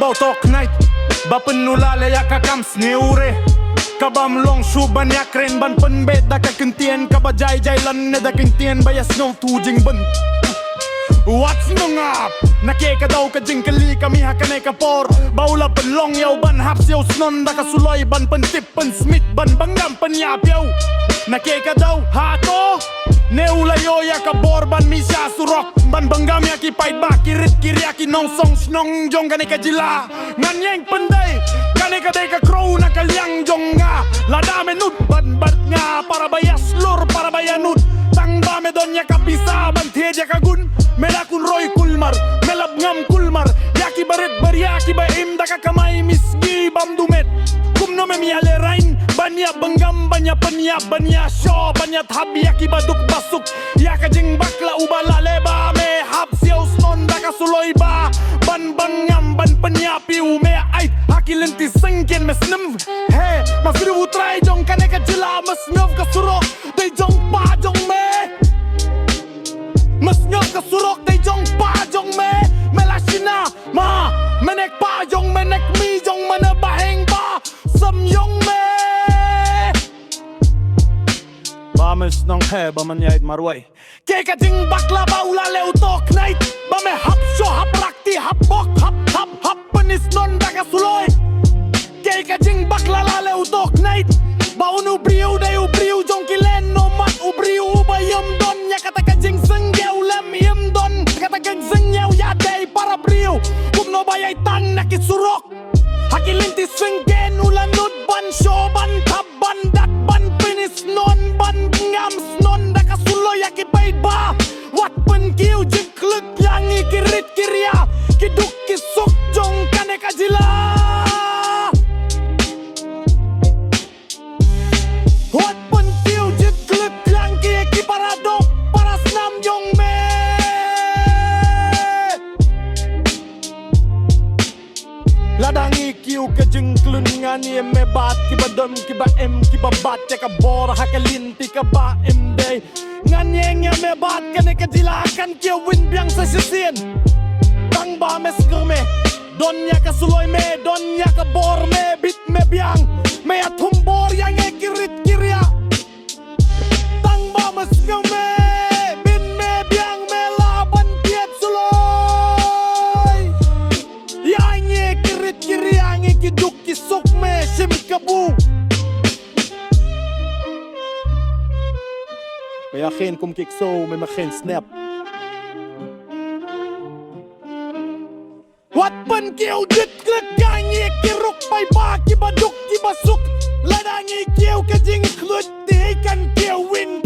bau tok night Bapen nulale ya kakams ni ure Kabam long shu ban ya kren ban pen bet da ka kentien ka ba jai jai lan ne da kentien ba ya snow tu jing ban What's no ngap Nake ka daw ka jing kali kami ha ka ka por Baula pen long yaw ban haps yaw snon da ka suloy ban pen tip pen smith ban bangam pen yap yaw Nake ka daw ha to Neulayo ya ka bor ban misya surok ban bangam ya ki pait ba kirit kirya ki nong song snong jong ka ka jila Nganyeng penday Kane ka day ka crow na kalyang jong nga Lada menut ban bat nga para bayas lur para bayanut Tang ba me don ya kapisa ban teja ka gun Mela kun roy kulmar melab ngam kulmar Yaki barit baryaki ba imda ka kamay misgi bam dumet Kumno me miale rain banya bangam banya penya banya show banya thabi yaki baduk basuk Ya ka jing bakla ubala leba me hap siaw snon da ka suloy ba Ban bangam ban penya piu me ait Hakilenti sengken mes nem He masriwu try jong kane ka jila mas ngov ka surok Day jong pa jong me Mas ngov ka surok day jong pa jong me Melashina ma menek pa jong menek mi jong mana baheng ba Sam yong me Ba mes nong he ba man yait marway Ke ka jing bakla ba ula leu tok night Ba me hap show hap rakti hap bok hap hap hap penis non da ka suloy Ke ka jing bakla la leu tok night Ba unu briu day u briu jong kilen no mat u briu ba yum don ya kata ka jing seng yeu lem yum don kata ka seng yeu ya day para briu kum no ba yai tan na ki surok Hakilinti seng gen ulanut ban show ban tab ban dak ban penis non ban ngam snon da ka suloy ya ki bait ba Wat pen kiu jing kluk yang ikirit kirya kiduk kisuk jong kane ka jila Wat pen kiu jing kluk yang ki paradok para snam yong me Ladangi kiu ke jeng klun ngani me bat ki badom ki ba em ki ba bat ya ka bor hakalinti ka ba em day Nganyeng ya me bat kane ka jilakan kiu win biang sa sisien Tang ba mes germe don ya ka suloy me don ya ka bor me bit me biang me atum bor yang kirit kirya Tang ba mes germe bin me biang me laban tiet suloy Yang kirit kirya yang kiduk kisuk me sim kabu Kaya geen kom ik zo met mijn geen snap Wat pen kieu dit klik gangi kiruk pai ba ki baduk ki basuk Ladangi kieu ka jing klut di kan kieu win